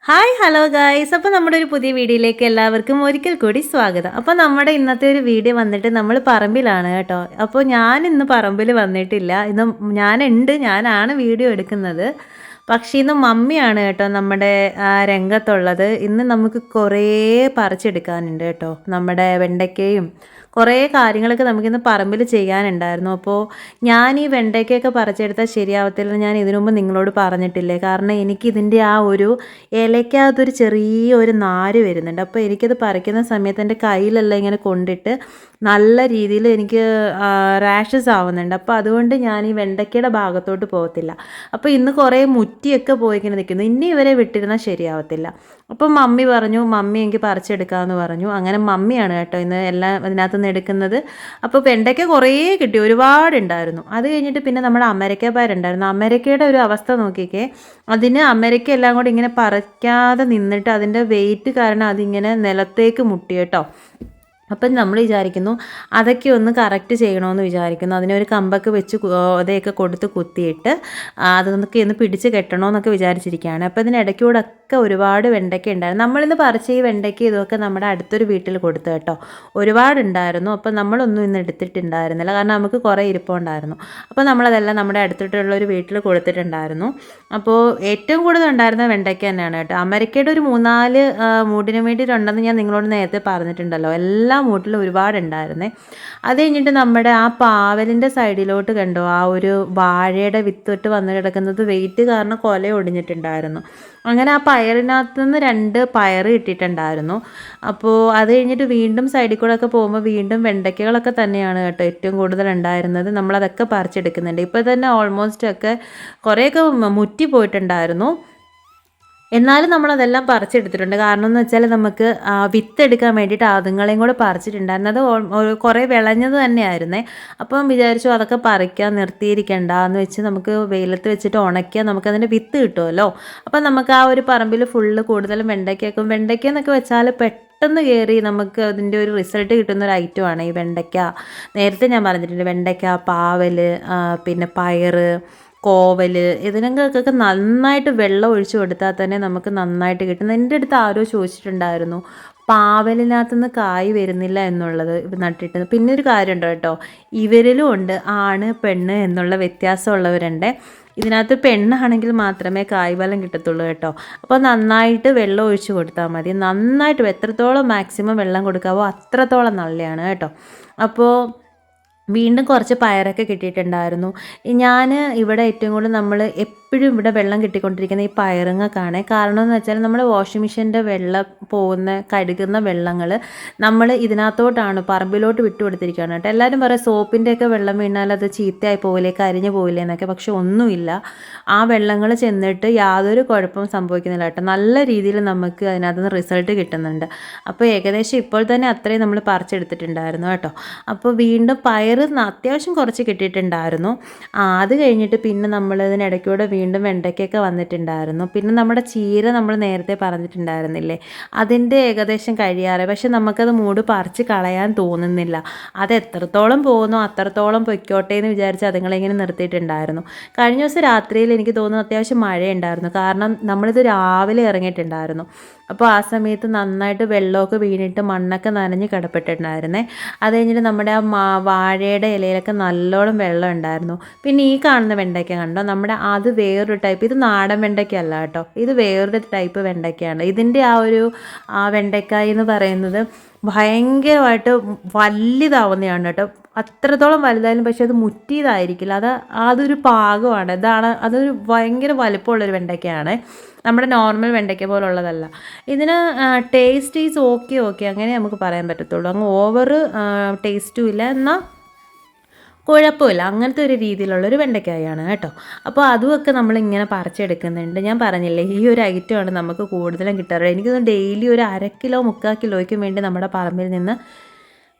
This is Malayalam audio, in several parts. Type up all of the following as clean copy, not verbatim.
Hi hello guys. അപ്പോൾ നമ്മുടെ ഒരു പുതിയ വീഡിയോയിലേക്ക് എല്ലാവർക്കും ഒരിക്കൽ കൂടി സ്വാഗതം. അപ്പോൾ നമ്മുടെ ഇന്നത്തെ ഒരു വീഡിയോ വന്നിട്ട് നമ്മൾ പറമ്പിലാണ് കേട്ടോ. അപ്പോൾ ഞാൻ ഇന്ന് പറമ്പിൽ വന്നിട്ടില്ല. ഇന്ന് ഞാനാണ് വീഡിയോ എടുക്കുന്നത്. പക്ഷേ ഇന്ന് മമ്മിയാണ് കേട്ടോ നമ്മുടെ രംഗത്തുള്ളത്. ഇന്ന് നമുക്ക് കുറേ പറിച്ചെടുക്കാനുണ്ട് കേട്ടോ. നമ്മുടെ വെണ്ടയ്ക്കയും കുറേ കാര്യങ്ങളൊക്കെ നമുക്കിന്ന് പറമ്പിൽ ചെയ്യാനുണ്ടായിരുന്നു. അപ്പോൾ ഞാൻ ഈ വെണ്ടയ്ക്കൊക്കെ പറിച്ചെടുത്താൽ ശരിയാവത്തില്ലെന്ന് ഞാൻ ഇതിനു മുമ്പ് നിങ്ങളോട് പറഞ്ഞിട്ടില്ലേ. കാരണം എനിക്കിതിൻ്റെ ആ ഒരു ഇലയ്ക്കകത്തൊരു ചെറിയ ഒരു നാര് വരുന്നുണ്ട്. അപ്പോൾ എനിക്കത് പറിക്കുന്ന സമയത്ത് എൻ്റെ കയ്യിലെല്ലാം ഇങ്ങനെ കൊണ്ടിട്ട് നല്ല രീതിയിൽ എനിക്ക് റാഷസ് ആവുന്നുണ്ട്. അപ്പോൾ അതുകൊണ്ട് ഞാൻ ഈ വെണ്ടയ്ക്കയുടെ ഭാഗത്തോട്ട് പോകത്തില്ല. അപ്പോൾ ഇന്ന് കുറേ മുറ്റിയൊക്കെ പോയിങ്ങനെ നിൽക്കുന്നു. ഇനി ഇവരെ വിട്ടിരുന്നാൽ ശരിയാവത്തില്ല. അപ്പം മമ്മി പറഞ്ഞു, മമ്മി എനിക്ക് പറിച്ചെടുക്കാമെന്ന് പറഞ്ഞു. അങ്ങനെ മമ്മിയാണ് കേട്ടോ ഇന്ന് എല്ലാം ഇതിനകത്തുനിന്ന് എടുക്കുന്നത്. അപ്പോൾ വെണ്ടയ്ക്ക കുറേ കിട്ടി, ഒരുപാടുണ്ടായിരുന്നു. അത് കഴിഞ്ഞിട്ട് പിന്നെ നമ്മുടെ അമരക്ക പയറുണ്ടായിരുന്നു. അമരക്കയുടെ ഒരു അവസ്ഥ നോക്കിക്കേ. അതിന് അമരക്ക എല്ലാം കൂടി ഇങ്ങനെ പറിക്കാതെ നിന്നിട്ട് അതിൻ്റെ വെയിറ്റ് കാരണം അതിങ്ങനെ നിലത്തേക്ക് മുട്ടി കേട്ടോ. അപ്പം നമ്മൾ വിചാരിക്കുന്നു അതൊക്കെ ഒന്ന് കറക്റ്റ് ചെയ്യണമെന്ന് വിചാരിക്കുന്നു. അതിനൊരു കമ്പൊക്കെ വെച്ച് അതൊക്കെ കൊടുത്ത് കുത്തിയിട്ട് അതൊക്കെ ഒന്ന് പിടിച്ച് കെട്ടണമെന്നൊക്കെ വിചാരിച്ചിരിക്കുകയാണ്. അപ്പോൾ ഇതിനിടയ്ക്കൂടൊക്കെ ഒരുപാട് വെണ്ടയ്ക്ക ഉണ്ടായിരുന്നു. നമ്മളിന്ന് പറിച്ച ഈ വെണ്ടയ്ക്ക ഇതൊക്കെ നമ്മുടെ അടുത്തൊരു വീട്ടിൽ കൊടുത്തു കേട്ടോ. ഒരുപാടുണ്ടായിരുന്നു. അപ്പോൾ നമ്മളൊന്നും ഇന്ന് എടുത്തിട്ടുണ്ടായിരുന്നില്ല, കാരണം നമുക്ക് കുറേ ഇരിപ്പുണ്ടായിരുന്നു. അപ്പോൾ നമ്മളതെല്ലാം നമ്മുടെ അടുത്തിട്ടുള്ള ഒരു വീട്ടിൽ കൊടുത്തിട്ടുണ്ടായിരുന്നു. അപ്പോൾ ഏറ്റവും കൂടുതൽ ഉണ്ടായിരുന്ന വെണ്ടയ്ക്ക തന്നെയാണ് കേട്ടോ. അമരക്കയുടെ ഒരു 3-4 മൂടിന് വേണ്ടിയിട്ടുണ്ടെന്ന് ഞാൻ നിങ്ങളോട് നേരത്തെ പറഞ്ഞിട്ടുണ്ടല്ലോ. എല്ലാ മൂട്ടിലും ഒരുപാടുണ്ടായിരുന്നേ. അത് കഴിഞ്ഞിട്ട് നമ്മുടെ ആ പാവലിൻ്റെ സൈഡിലോട്ട് കണ്ടോ, ആ ഒരു വാഴയുടെ വിത്തിട്ട് വന്ന് കിടക്കുന്നത് വെയിറ്റ് കാരണം കൊല ഒടിഞ്ഞിട്ടുണ്ടായിരുന്നു. അങ്ങനെ ആ പയറിനകത്ത് നിന്ന് 2 പയർ കിട്ടിയിട്ടുണ്ടായിരുന്നു. അപ്പോൾ അത് കഴിഞ്ഞിട്ട് വീണ്ടും സൈഡിൽ കൂടെ ഒക്കെ പോകുമ്പോൾ വീണ്ടും വെണ്ടയ്ക്കകളൊക്കെ തന്നെയാണ് കേട്ടോ ഏറ്റവും കൂടുതൽ ഉണ്ടായിരുന്നത്. നമ്മളതൊക്കെ പറിച്ചെടുക്കുന്നുണ്ട്. ഇപ്പോൾ തന്നെ ഓൾമോസ്റ്റ് ഒക്കെ കുറേയൊക്കെ മുറ്റി പോയിട്ടുണ്ടായിരുന്നു. എന്നാലും നമ്മളതെല്ലാം പറിച്ചെടുത്തിട്ടുണ്ട്. കാരണം എന്ന് വെച്ചാൽ നമുക്ക് വിത്തെടുക്കാൻ വേണ്ടിയിട്ട് അതുങ്ങളെയും കൂടെ പറിച്ചിട്ടുണ്ടായിരുന്നു. അത് കുറേ വിളഞ്ഞത് തന്നെയായിരുന്നേ. അപ്പം വിചാരിച്ചു അതൊക്കെ പറിക്കാൻ നിർത്തിയിരിക്കണ്ട എന്ന് വെച്ച് നമുക്ക് വെയിലത്ത് വെച്ചിട്ട് ഉണക്കിയാൽ നമുക്കതിൻ്റെ വിത്ത് കിട്ടുമല്ലോ. അപ്പം നമുക്ക് ആ ഒരു പറമ്പിൽ ഫുള്ള് കൂടുതലും വെണ്ടയ്ക്കും. വെണ്ടയ്ക്ക എന്നൊക്കെ വെച്ചാൽ പെട്ടെന്ന് കയറി നമുക്ക് അതിൻ്റെ ഒരു റിസൾട്ട് കിട്ടുന്ന ഒരു ഐറ്റമാണ് ഈ വെണ്ടയ്ക്ക. നേരത്തെ ഞാൻ പറഞ്ഞിട്ടുണ്ട്, വെണ്ടയ്ക്ക, പാവൽ, പിന്നെ പയറ്, കോവൽ, ഇതിനൊക്കെ നന്നായിട്ട് വെള്ളം ഒഴിച്ച് കൊടുത്താൽ തന്നെ നമുക്ക് നന്നായിട്ട് കിട്ടും. എൻ്റെ അടുത്ത് ആരോ ചോദിച്ചിട്ടുണ്ടായിരുന്നു പാവലിനകത്തുനിന്ന് കായ് വരുന്നില്ല എന്നുള്ളത് നട്ടിട്ട്. പിന്നെ ഒരു കാര്യമുണ്ട് കേട്ടോ, ഇവരിലും ഉണ്ട് ആണ് പെണ്ണ് എന്നുള്ള വ്യത്യാസമുള്ളവരുണ്ട്. ഇതിനകത്ത് പെണ്ണാണെങ്കിൽ മാത്രമേ കായ്ഫലം കിട്ടത്തുള്ളൂ കേട്ടോ. അപ്പോൾ നന്നായിട്ട് വെള്ളം ഒഴിച്ച് കൊടുത്താൽ മതി. നന്നായിട്ട് എത്രത്തോളം മാക്സിമം വെള്ളം കൊടുക്കാവോ അത്രത്തോളം നല്ലതാണ് കേട്ടോ. അപ്പോൾ വീണ്ടും കുറച്ച് പയറൊക്കെ കിട്ടിയിട്ടുണ്ടായിരുന്നു. ഞാൻ ഇവിടെ ഏറ്റവും കൂടുതൽ നമ്മൾ എപ്പോഴും ഇവിടെ വെള്ളം കിട്ടിക്കൊണ്ടിരിക്കുന്ന ഈ പയറുങ്ങൾക്കാണ്. കാരണം എന്ന് വെച്ചാൽ നമ്മുടെ വാഷിംഗ് മെഷീൻ്റെ വെള്ളം കഴുകുന്ന വെള്ളങ്ങൾ നമ്മൾ ഇതിനകത്തോട്ടാണ് പറമ്പിലോട്ട് വിട്ടു കൊടുത്തിരിക്കുകയാണ് കേട്ടോ. എല്ലാവരും പറയും സോപ്പിൻ്റെയൊക്കെ വെള്ളം വീണാൽ അത് ചീത്തയായി പോവില്ലേ, കരിഞ്ഞു പോവില്ലേ എന്നൊക്കെ. പക്ഷെ ഒന്നുമില്ല, ആ വെള്ളങ്ങൾ ചെന്നിട്ട് യാതൊരു കുഴപ്പവും സംഭവിക്കുന്നില്ല കേട്ടോ. നല്ല രീതിയിൽ നമുക്ക് അതിനകത്ത് നിന്ന് റിസൾട്ട് കിട്ടുന്നുണ്ട്. അപ്പോൾ ഏകദേശം ഇപ്പോൾ തന്നെ അത്രയും നമ്മൾ പറിച്ചെടുത്തിട്ടുണ്ടായിരുന്നു കേട്ടോ. അപ്പോൾ വീണ്ടും പയർ അത്യാവശ്യം കുറച്ച് കിട്ടിയിട്ടുണ്ടായിരുന്നു. അത് കഴിഞ്ഞിട്ട് പിന്നെ നമ്മൾ ഇതിനിടയ്ക്കൂടെ വീണ്ടും വെണ്ടയ്ക്കൊക്കെ വന്നിട്ടുണ്ടായിരുന്നു. പിന്നെ നമ്മുടെ ചീര നമ്മൾ നേരത്തെ പറഞ്ഞിട്ടുണ്ടായിരുന്നില്ലേ, അതിൻ്റെ ഏകദേശം കഴിയാറ്. പക്ഷെ നമുക്കത് മൂട് പറിച്ച് കളയാൻ തോന്നുന്നില്ല. അത് എത്രത്തോളം പോകുന്നോ അത്രത്തോളം പൊയ്ക്കോട്ടെ എന്ന് വിചാരിച്ച് അതുങ്ങളിങ്ങനെ നിർത്തിയിട്ടുണ്ടായിരുന്നു. കഴിഞ്ഞ ദിവസം രാത്രിയിൽ എനിക്ക് തോന്നുന്നു അത്യാവശ്യം മഴയുണ്ടായിരുന്നു. കാരണം നമ്മളിത് രാവിലെ ഇറങ്ങിയിട്ടുണ്ടായിരുന്നു. അപ്പോൾ ആ സമയത്ത് നന്നായിട്ട് വെള്ളമൊക്കെ വീണിട്ട് മണ്ണൊക്കെ നനഞ്ഞ് കിടപ്പെട്ടിട്ടുണ്ടായിരുന്നേ. അത് കഴിഞ്ഞിട്ട് നമ്മുടെ ആ വാഴയുടെ ഇലയിലൊക്കെ നല്ലോണം വെള്ളം ഉണ്ടായിരുന്നു. പിന്നെ ഈ കാണുന്ന വെണ്ടയ്ക്ക കണ്ടോ, നമ്മുടെ അത് വേറൊരു ടൈപ്പ്. ഇത് നാടൻ വെണ്ടയ്ക്കല്ല കേട്ടോ, ഇത് വേറൊരു ടൈപ്പ് വെണ്ടയ്ക്കയാണ്. ഇതിൻ്റെ ആ വെണ്ടയ്ക്കായ എന്ന് പറയുന്നത് ഭയങ്കരമായിട്ട് വലുതാവുന്നതാണ് കേട്ടോ. അത്രത്തോളം വലുതായാലും പക്ഷെ അത് മുറ്റിയതായിരിക്കില്ല. അതൊരു പാകമാണ്. അതൊരു ഭയങ്കര വലുപ്പമുള്ളൊരു വെണ്ടയ്ക്കയാണ്. നമ്മുടെ നോർമൽ വെണ്ടയ്ക്ക പോലുള്ളതല്ല. ഇതിന് ടേസ്റ്റ് ഈസ് ഓക്കെ അങ്ങനെ നമുക്ക് പറയാൻ പറ്റത്തുള്ളൂ. അങ്ങ് ഓവർ ടേസ്റ്റും ഇല്ല, എന്നാൽ കുഴപ്പമില്ല, അങ്ങനത്തെ ഒരു രീതിയിലുള്ളൊരു വെണ്ടയ്ക്കായാണ് കേട്ടോ. അപ്പോൾ അതുമൊക്കെ നമ്മളിങ്ങനെ പറിച്ചെടുക്കുന്നുണ്ട്. ഞാൻ പറഞ്ഞില്ലേ, ഈ ഒരു ഐറ്റമാണ് നമുക്ക് കൂടുതലും കിട്ടാറ്. എനിക്കൊന്ന് ഡെയിലി ഒരു 1/2 കിലോ 3/4 കിലോയ്ക്കും വേണ്ടി നമ്മുടെ പറമ്പിൽ നിന്ന്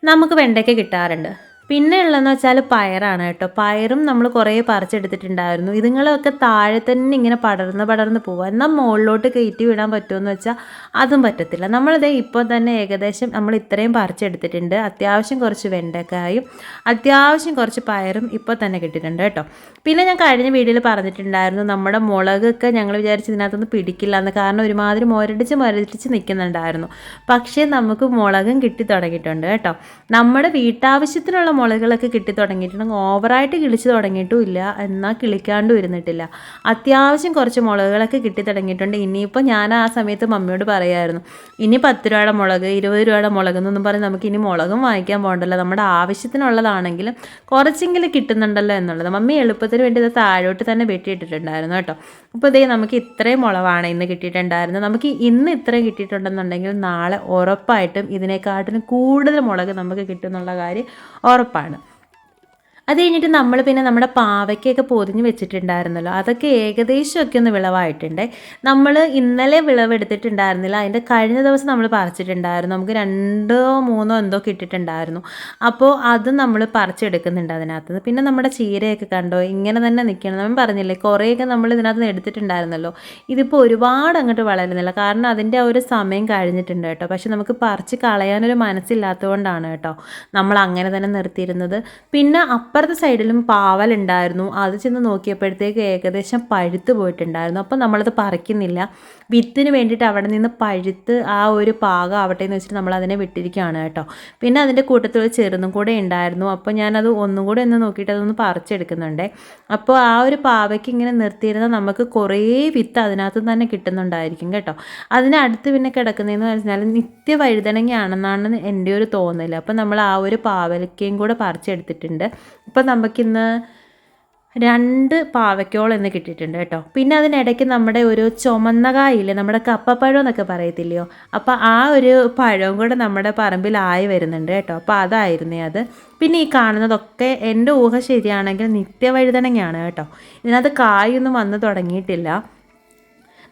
നമുക്ക് വെണ്ടയ്ക്ക കിട്ടാറുണ്ട്. പിന്നെ ഉള്ളതെന്ന് വെച്ചാൽ പയറാണ് കേട്ടോ. പയറും നമ്മൾ കുറേ പറിച്ചെടുത്തിട്ടുണ്ടായിരുന്നു. ഇതുങ്ങളൊക്കെ താഴെ തന്നെ ഇങ്ങനെ പടർന്ന് പോവുക. എന്നാൽ മുകളിലോട്ട് കയറ്റി വിടാൻ പറ്റുമെന്ന് വെച്ചാൽ അതും പറ്റത്തില്ല. നമ്മളിതേ ഇപ്പോൾ തന്നെ ഏകദേശം നമ്മൾ ഇത്രയും പറിച്ചെടുത്തിട്ടുണ്ട്. അത്യാവശ്യം കുറച്ച് വെണ്ടക്കായും അത്യാവശ്യം കുറച്ച് പയറും ഇപ്പോൾ തന്നെ കിട്ടിയിട്ടുണ്ട് കേട്ടോ. പിന്നെ ഞാൻ കഴിഞ്ഞ വീഡിയോയിൽ പറഞ്ഞിട്ടുണ്ടായിരുന്നു നമ്മുടെ മുളകൊക്കെ ഞങ്ങൾ വിചാരിച്ച് ഇതിനകത്തൊന്നും പിടിക്കില്ല എന്ന്. കാരണം ഒരുമാതിരി മുരടിച്ച് നിൽക്കുന്നുണ്ടായിരുന്നു. പക്ഷേ നമുക്ക് മുളകും കിട്ടി തുടങ്ങിയിട്ടുണ്ട് കേട്ടോ. നമ്മുടെ വീട്ടാവശ്യത്തിനുള്ള മുളകുകളൊക്കെ കിട്ടി തുടങ്ങിയിട്ടുണ്ടെങ്കിൽ ഓവറായിട്ട് കിളിച്ച് തുടങ്ങിയിട്ടും ഇല്ല, എന്നാൽ കിളിക്കാണ്ടും ഇരുന്നിട്ടില്ല. അത്യാവശ്യം കുറച്ച് മുളകുകളൊക്കെ കിട്ടി തുടങ്ങിയിട്ടുണ്ട്. ഇനിയിപ്പോൾ ഞാൻ ആ സമയത്ത് മമ്മിയോട് പറയായിരുന്നു, ഇനി 10 രൂപയുടെ മുളക് 20 രൂപയുടെ മുളക് എന്നൊന്നും പറഞ്ഞ് നമുക്ക് ഇനി മുളകും വാങ്ങിക്കാൻ പോകണ്ടല്ലോ, നമ്മുടെ ആവശ്യത്തിനുള്ളതാണെങ്കിലും കുറച്ചെങ്കിലും കിട്ടുന്നുണ്ടല്ലോ എന്നുള്ളത്. മമ്മി എളുപ്പത്തിന് വേണ്ടി ഇത് താഴോട്ട് തന്നെ വെട്ടിയിട്ടിട്ടുണ്ടായിരുന്നു കേട്ടോ. അപ്പോൾ ഇതേ നമുക്ക് ഇത്രയും മുളകാണ് ഇന്ന് കിട്ടിയിട്ടുണ്ടായിരുന്നത്. നമുക്ക് ഇന്ന് ഇത്രയും കിട്ടിയിട്ടുണ്ടെന്നുണ്ടെങ്കിൽ നാളെ ഉറപ്പായിട്ടും ഇതിനെക്കാട്ടിലും കൂടുതൽ മുളക് നമുക്ക് കിട്ടുമെന്നുള്ള കാര്യം ഉറപ്പാണ്. അത് കഴിഞ്ഞിട്ട് നമ്മൾ പിന്നെ നമ്മുടെ പാവയ്ക്കൊക്കെ പൊതിഞ്ഞ് വെച്ചിട്ടുണ്ടായിരുന്നല്ലോ, അതൊക്കെ ഏകദേശമൊക്കെ ഒന്ന് വിളവായിട്ടുണ്ട്. നമ്മൾ ഇന്നലെ വിളവെടുത്തിട്ടുണ്ടായിരുന്നില്ല, അതിൻ്റെ കഴിഞ്ഞ ദിവസം നമ്മൾ പറിച്ചിട്ടുണ്ടായിരുന്നു. നമുക്ക് 2 or 3 എന്തോ കിട്ടിയിട്ടുണ്ടായിരുന്നു. അപ്പോൾ അത് നമ്മൾ പറിച്ചെടുക്കുന്നുണ്ട് അതിനകത്ത്. പിന്നെ നമ്മുടെ ചീരയൊക്കെ കണ്ടോ ഇങ്ങനെ തന്നെ നിൽക്കണം. നമ്മൾ പറഞ്ഞില്ലേ കുറേയൊക്കെ നമ്മൾ ഇതിനകത്ത് നിന്ന് എടുത്തിട്ടുണ്ടായിരുന്നല്ലോ. ഇതിപ്പോൾ ഒരുപാട് അങ്ങോട്ട് വളരുന്നില്ല, കാരണം അതിൻ്റെ ആ ഒരു സമയം കഴിഞ്ഞിട്ടുണ്ട് കേട്ടോ. പക്ഷെ നമുക്ക് പറിച്ച് കളയാനൊരു മനസ്സില്ലാത്തതുകൊണ്ടാണ് കേട്ടോ നമ്മൾ അങ്ങനെ തന്നെ നിർത്തിയിരുന്നത്. പിന്നെ അപ്പുറത്തെ സൈഡിലും പാവലുണ്ടായിരുന്നു. അത് ചെന്ന് നോക്കിയപ്പോഴത്തേക്ക് ഏകദേശം പഴുത്ത് പോയിട്ടുണ്ടായിരുന്നു. അപ്പം നമ്മളത് പറിക്കുന്നില്ല, വിത്തിന് വേണ്ടിയിട്ട് അവിടെ നിന്ന് പഴുത്ത് ആ ഒരു പാകം ആവട്ടെ എന്ന് വെച്ചിട്ട് നമ്മൾ അതിനെ വിട്ടിരിക്കുകയാണ് കേട്ടോ. പിന്നെ അതിൻ്റെ കൂട്ടത്തിൽ ചെറുതും കൂടെ ഉണ്ടായിരുന്നു. അപ്പോൾ ഞാനത് ഒന്നും കൂടെ ഒന്ന് നോക്കിയിട്ട് അതൊന്ന് പറിച്ചെടുക്കുന്നുണ്ടേ. അപ്പോൾ ആ ഒരു പാവയ്ക്ക് ഇങ്ങനെ നിർത്തിയിരുന്ന നമുക്ക് കുറേ വിത്ത് അതിനകത്ത് തന്നെ കിട്ടുന്നുണ്ടായിരിക്കും കേട്ടോ. അതിനടുത്ത് പിന്നെ കിടക്കുന്നതെന്ന് പറഞ്ഞാൽ നിത്യവഴുതനങ്ങയാണെന്നാണ് എൻ്റെ ഒരു തോന്നൽ. അപ്പോൾ നമ്മൾ ആ ഒരു പാവയ്ക്കയും കൂടെ പറിച്ചെടുത്തിട്ടുണ്ട്. അപ്പോൾ നമുക്കിന്ന് 2 പാവയ്ക്കോളം എന്ന് കിട്ടിയിട്ടുണ്ട് കേട്ടോ. പിന്നെ അതിനിടയ്ക്ക് നമ്മുടെ ഒരു ചുമന്ന കായില്ലേ, നമ്മുടെ കപ്പപ്പഴം എന്നൊക്കെ പറയത്തില്ലയോ, അപ്പോൾ ആ ഒരു പഴവും കൂടെ നമ്മുടെ പറമ്പിലായി വരുന്നുണ്ട് കേട്ടോ. അപ്പോൾ അതായിരുന്നേ അത്. പിന്നെ ഈ കാണുന്നതൊക്കെ എൻ്റെ ഊഹ ശരിയാണെങ്കിൽ നിത്യവഴുതനങ്ങയാണ് കേട്ടോ. ഇതിനകത്ത് കായൊന്നും വന്ന് തുടങ്ങിയിട്ടില്ല.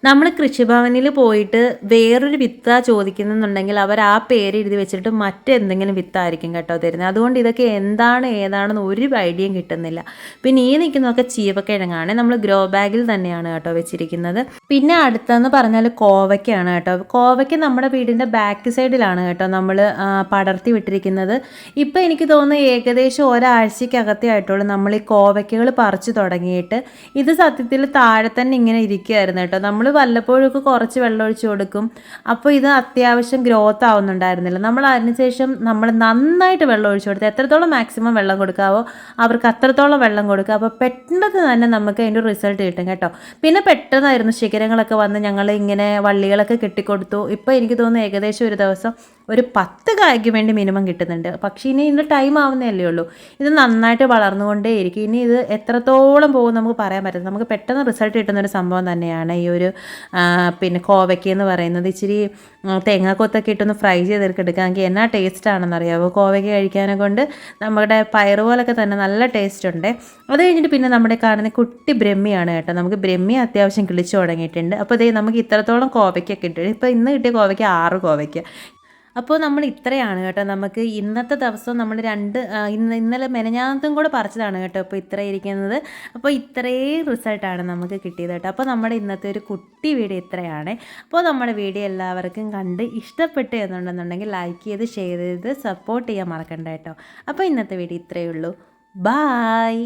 നമ്മൾ കൃഷിഭവനിൽ പോയിട്ട് വേറൊരു വിത്താ ചോദിക്കുന്നുണ്ടെങ്കിൽ അവർ ആ പേര് എഴുതി വെച്ചിട്ട് മറ്റെന്തെങ്കിലും വിത്തായിരിക്കും കേട്ടോ തരുന്നത്. അതുകൊണ്ട് ഇതൊക്കെ എന്താണ് ഏതാണെന്ന് ഒരു ഐഡിയയും കിട്ടുന്നില്ല. പിന്നെ ഈ നിൽക്കുന്നതൊക്കെ ചീവക്കിഴങ്ങാണ്. നമ്മൾ ഗ്രോ ബാഗിൽ തന്നെയാണ് കേട്ടോ വെച്ചിരിക്കുന്നത്. പിന്നെ അടുത്തെന്ന് പറഞ്ഞാൽ കോവയ്ക്കാണ് കേട്ടോ. കോവയ്ക്ക് നമ്മുടെ വീടിൻ്റെ ബാക്ക് സൈഡിലാണ് കേട്ടോ നമ്മൾ പടർത്തി വിട്ടിരിക്കുന്നത്. ഇപ്പോൾ എനിക്ക് തോന്നുന്നു ഏകദേശം ഒരാഴ്ചക്കകത്തേ ആയിട്ടുള്ളൂ നമ്മൾ ഈ കോവയ്ക്കകൾ പറിച്ചു തുടങ്ങിയിട്ട്. ഇത് സത്യത്തിൽ താഴെ തന്നെ ഇങ്ങനെ ഇരിക്കുകയായിരുന്നു കേട്ടോ. നമ്മൾ വല്ലപ്പോഴൊക്കെ കുറച്ച് വെള്ളം ഒഴിച്ച് കൊടുക്കും. അപ്പോൾ ഇത് അത്യാവശ്യം ഗ്രോത്ത് ആവുന്നുണ്ടായിരുന്നില്ല. നമ്മൾ അതിനുശേഷം നമ്മൾ നന്നായിട്ട് വെള്ളം ഒഴിച്ച് കൊടുത്ത് എത്രത്തോളം മാക്സിമം വെള്ളം കൊടുക്കാവോ അവർക്ക് അത്രത്തോളം വെള്ളം കൊടുക്കുക. അപ്പോൾ പെട്ടെന്ന് തന്നെ നമുക്ക് അതിൻ്റെ റിസൾട്ട് കിട്ടും കേട്ടോ. പിന്നെ പെട്ടെന്നായിരുന്നു ശിഖരങ്ങളൊക്കെ വന്ന് ഞങ്ങൾ ഇങ്ങനെ വള്ളികളൊക്കെ കെട്ടിക്കൊടുത്തു. ഇപ്പോൾ എനിക്ക് തോന്നുന്നു ഏകദേശം ഒരു ദിവസം ഒരു 10 കായ്ക്ക് വേണ്ടി മിനിമം കിട്ടുന്നുണ്ട്. പക്ഷേ ഇനി ഇതിൻ്റെ ടൈം ആവുന്നതല്ലേ ഉള്ളൂ. ഇത് നന്നായിട്ട് വളർന്നുകൊണ്ടേയിരിക്കും. ഇനി ഇത് എത്രത്തോളം പോകും നമുക്ക് പറയാൻ പറ്റില്ല. നമുക്ക് പെട്ടെന്ന് റിസൾട്ട് കിട്ടുന്നൊരു സംഭവം തന്നെയാണ് ഈ ഒരു പിന്നെ കോവയ്ക്ക എന്ന് പറയുന്നത്. ഇച്ചിരി തേങ്ങാക്കൊത്തൊക്കെ ഇട്ടൊന്ന് ഫ്രൈ ചെയ്തെടുക്കാമെങ്കിൽ എന്നാ ടേസ്റ്റ് ആണെന്നറിയാമോ. കോവയ്ക്ക കഴിക്കാനെ കൊണ്ട് നമ്മുടെ പയറ് പോലൊക്കെ തന്നെ നല്ല ടേസ്റ്റ് ഉണ്ട്. അത് കഴിഞ്ഞിട്ട് പിന്നെ നമ്മുടെ കാണുന്ന കുട്ടി ബ്രഹ്മിയാണ് കേട്ടോ. നമുക്ക് ബ്രഹ്മി അത്യാവശ്യം കിളിച്ചു തുടങ്ങിയിട്ടുണ്ട്. അപ്പോൾ ഇതേ നമുക്ക് ഇത്രത്തോളം കോവയ്ക്കൊക്കെ ഇട്ടുണ്ട്. ഇപ്പോൾ ഇന്ന് കിട്ടിയ കോവയ്ക്ക 6 കോവയ്ക്ക. അപ്പോൾ നമ്മൾ ഇത്രയാണ് കേട്ടോ. നമുക്ക് ഇന്നത്തെ ദിവസം നമ്മൾ ഇന്നലെ മെനഞ്ഞാന്നത്തും കൂടെ പറിച്ചതാണ് കേട്ടോ ഇപ്പോൾ ഇത്ര ഇരിക്കുന്നത്. അപ്പോൾ ഇത്രയും റിസൾട്ടാണ് നമുക്ക് കിട്ടിയത് കേട്ടോ. അപ്പോൾ നമ്മുടെ ഇന്നത്തെ ഒരു കുട്ടി വീഡിയോ ഇത്രയാണ്. അപ്പോൾ നമ്മുടെ വീഡിയോ എല്ലാവർക്കും കണ്ട് ഇഷ്ടപ്പെട്ടു എന്നുണ്ടെന്നുണ്ടെങ്കിൽ ലൈക്ക് ചെയ്ത് ഷെയർ ചെയ്ത് സപ്പോർട്ട് ചെയ്യാൻ മറക്കണ്ട കേട്ടോ. അപ്പോൾ ഇന്നത്തെ വീഡിയോ ഇത്രയേ ഉള്ളൂ. ബായ്.